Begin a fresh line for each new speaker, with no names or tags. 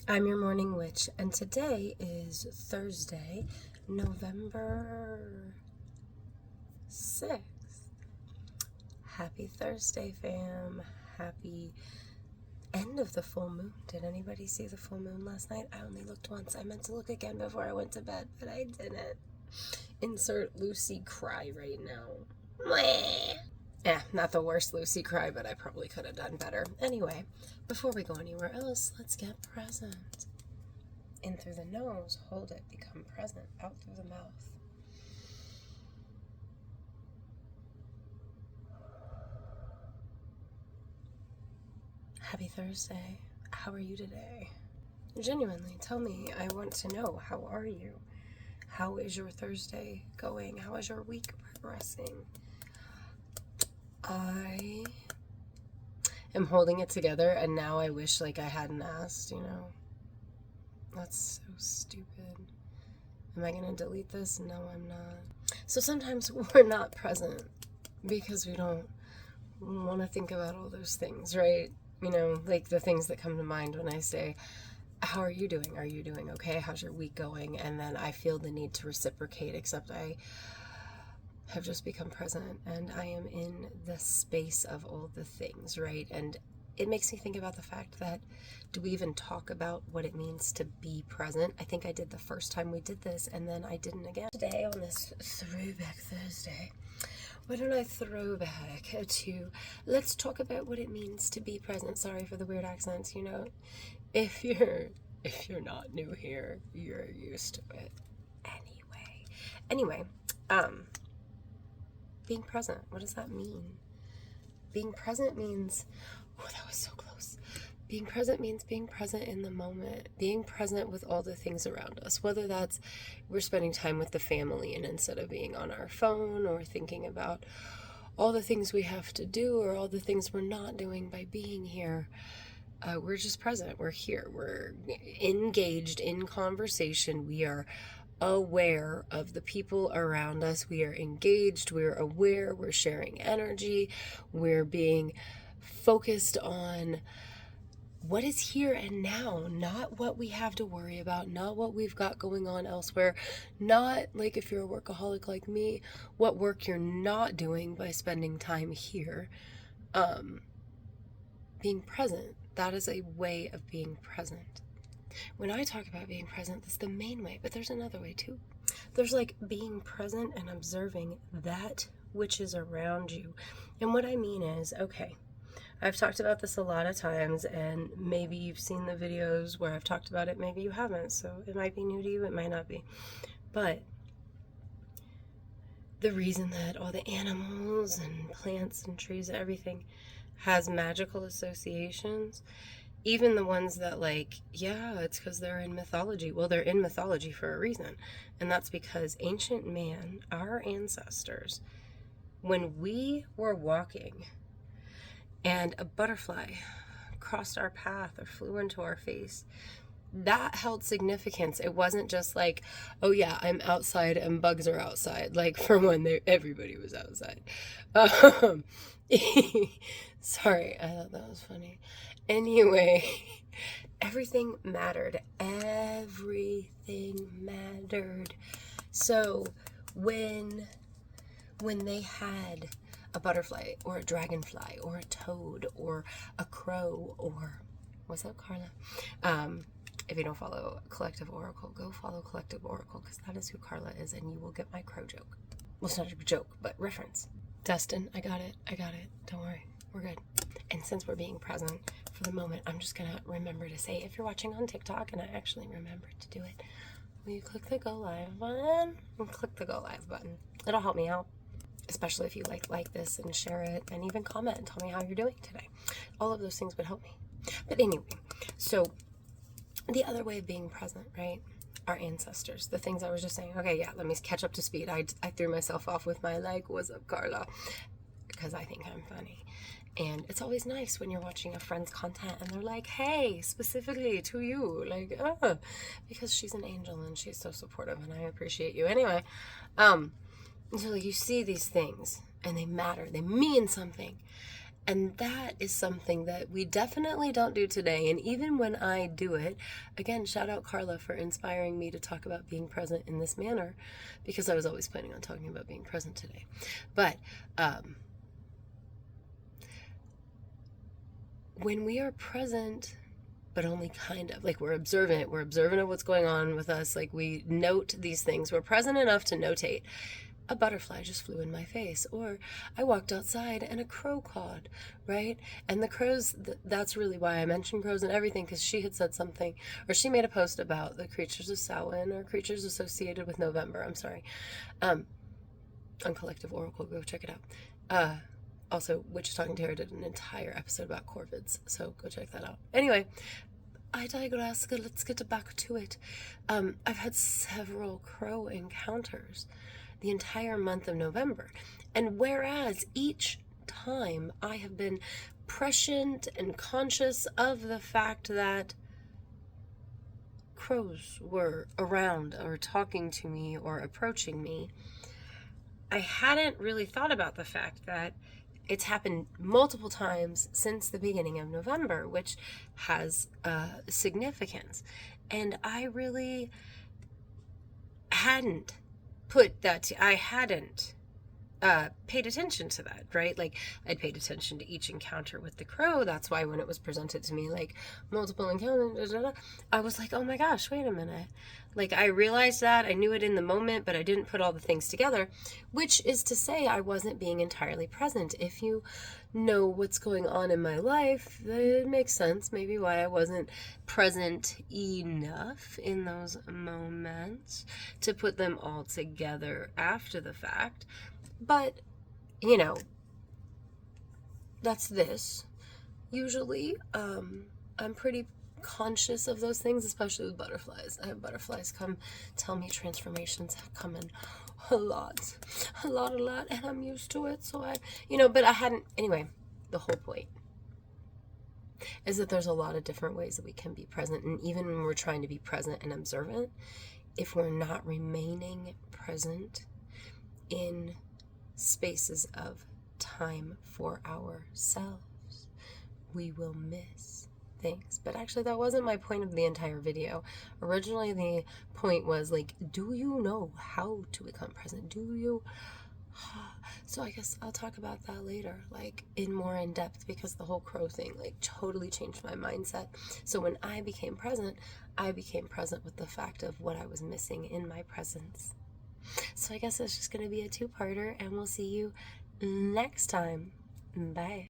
I'm your morning witch, and today is Thursday, November 6th. Happy Thursday, fam. Happy end of the full moon. Did anybody see the full moon last night? I only looked once. I meant to look again before I went to bed, but I didn't. Insert Lucy cry right now. Mwah. Not the worst Lucy cry, but I probably could have done better. Anyway, before we go anywhere else, let's get present. In through the nose, hold it, become present. Out through the mouth. Happy Thursday. How are you today? Genuinely, tell me. I want to know. How are you? How is your Thursday going? How is your week progressing? I am holding it together, and now I wish I hadn't asked, That's so stupid. Am I going to delete this? No, I'm not. So sometimes we're not present because we don't want to think about all those things, right? The things that come to mind when I say, how are you doing? Are you doing okay? How's your week going? And then I feel the need to reciprocate, except I have just become present and I am in the space of all the things, right? And it makes me think about the fact that, do we even talk about what it means to be present? I think I did the first time we did this, and then I didn't again. Today, on this Throwback Thursday, why don't I throw back to, let's talk about what it means to be present. Sorry for the weird accents, If you're not new here, you're used to it. Anyway, being present, what does that mean? Being present means, oh, that was so close. Being present means being present in the moment, being present with all the things around us, whether that's we're spending time with the family and instead of being on our phone or thinking about all the things we have to do or all the things we're not doing by being here. We're just present. We're here. We're engaged in conversation. We are aware of the people around us. We are engaged. We're aware. We're sharing energy. We're being focused on what is here and now, not what we have to worry about, not what we've got going on elsewhere, not like if you're a workaholic like me, what work you're not doing by spending time here. Being present, that is a way of being present. When I talk about being present, that's the main way, but there's another way too. There's being present and observing that which is around you. And what I mean is, okay, I've talked about this a lot of times, and maybe you've seen the videos where I've talked about it, maybe you haven't, so it might be new to you, it might not be. But the reason that all the animals and plants and trees and everything has magical associations, even the ones that it's because they're in mythology. Well, they're in mythology for a reason. And that's because ancient man, our ancestors, when we were walking and a butterfly crossed our path or flew into our face, that held significance. It wasn't just oh yeah, I'm outside and bugs are outside. For when everybody was outside. Sorry, I thought that was funny. Anyway, everything mattered. Everything mattered. So when they had a butterfly or a dragonfly or a toad or a crow or, what's up, Carla? If you don't follow Collective Oracle, go follow Collective Oracle, because that is who Carla is, and you will get my crow joke. Well, it's not a joke, but reference. Dustin, I got it. Don't worry. We're good. And since we're being present for the moment, I'm just going to remember to say, if you're watching on TikTok, and I actually remembered to do it, will you click the Go Live button? And click the Go Live button. It'll help me out, especially if you like this and share it, and even comment and tell me how you're doing today. All of those things would help me. But anyway, so the other way of being present, right? Our ancestors, the things I was just saying. Okay, yeah, let me catch up to speed. I threw myself off with my what's up, Carla? Because I think I'm funny. And it's always nice when you're watching a friend's content and they're like, hey, specifically to you, because she's an angel and she's so supportive and I appreciate you. Anyway, so you see these things and they matter, they mean something. And that is something that we definitely don't do today. And even when I do it, again, shout out Carla for inspiring me to talk about being present in this manner, because I was always planning on talking about being present today. But when we are present, but only kind of, like, we're observant of what's going on with us, like we note these things, we're present enough to notate a butterfly just flew in my face, or I walked outside and a crow cawed, right? And the crows, that's really why I mentioned crows and everything, because she had said something, or she made a post about the creatures of Samhain, or creatures associated with November, I'm sorry, on Collective Oracle, go check it out. Also, Witch Talking Tarot did an entire episode about corvids, so go check that out. Anyway, I digress, let's get back to it. I've had several crow encounters the entire month of November. And whereas each time I have been prescient and conscious of the fact that crows were around or talking to me or approaching me, I hadn't really thought about the fact that it's happened multiple times since the beginning of November, which has significance. And I really hadn't I hadn't paid attention to that, right? Like, I'd paid attention to each encounter with the crow. That's why when it was presented to me, like, multiple encounters, I was like, oh my gosh, wait a minute. Like, I realized that, I knew it in the moment, but I didn't put all the things together, which is to say I wasn't being entirely present. If you know what's going on in my life, it makes sense maybe why I wasn't present enough in those moments to put them all together after the fact. But, you know, that's this. Usually, I'm pretty conscious of those things, especially with butterflies. I have butterflies come tell me transformations have come in a lot, and I'm used to it. So but I hadn't, anyway, the whole point is that there's a lot of different ways that we can be present. And even when we're trying to be present and observant, if we're not remaining present in spaces of time for ourselves, we will miss things. But actually, that wasn't my point of the entire video. Originally, the point was, like, do you know how to become present? Do you? So I guess I'll talk about that later, like, in more in depth, because the whole crow thing, like, totally changed my mindset. So when I became present with the fact of what I was missing in my presence. So I guess it's just going to be a two-parter, and we'll see you next time. Bye.